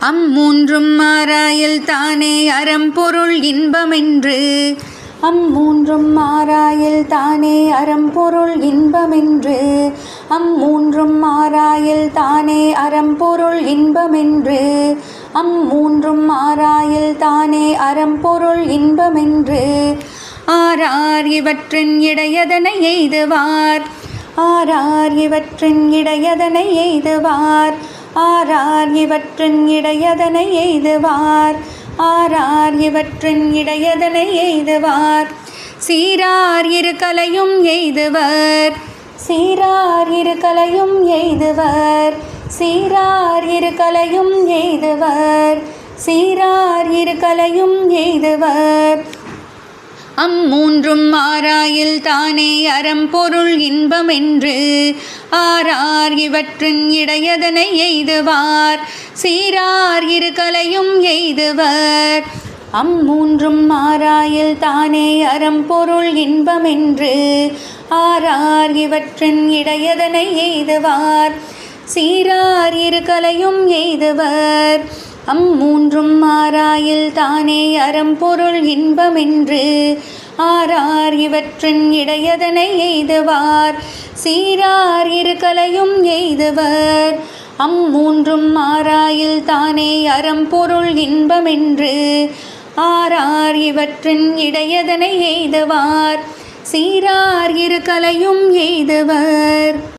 அம்மூன்றும் ஆராயில் தானே அறம்பொருள் இன்பமென்று. அம்மூன்றும் ஆராயில் தானே அறம்பொருள் இன்பமென்று. அம்மூன்றும் ஆராயில் தானே அறம்பொருள் இன்பமென்று. அம்மூன்றும் ஆராயில் தானே அறம்பொருள் இன்பமென்று. ஆரார் இவற்றின் இடையதனை எய்துவார். ஆரார் இவற்றின் இடையதனை எய்துவார். ஆரார் இவற்றின் இடையதனை எய்துவார். ஆரார் இவற்றின் இடையதனை எய்துவார். சீரார் இரு கலையும் எய்துவர். சீரார் இரு கலையும் எய்துவர். சீரார் இரு கலையும் எய்துவர். சீரார் இரு கலையும் எய்துவர். அம்மூன்றும் ஆராயில் தானே அறம்பொருள் இன்பமென்று. ஆரார் இவற்றின் இடையதனை எய்துவார். சீரார் இரு கலையும் எய்துவர். அம்மூன்றும் ஆராயில் தானே அறம்பொருள் இன்பமென்று. ஆரார் இவற்றின் இடையதனை எய்துவார். சீரார் இரு கலையும் எய்துவர். அம்மூன்றும் ஆராயில் தானே அறம்பொருள் இன்பமென்று. ஆரார் இவற்றின் இடையதனை எய்துவார். சீரார் இரு கலையும் எய்துவர். அம்மூன்றும் ஆராயில் தானே அறம்பொருள் இன்பமென்று. ஆரார் இவற்றின் இடையதனை எய்துவார். சீரார் இரு கலையும் எய்துவர்.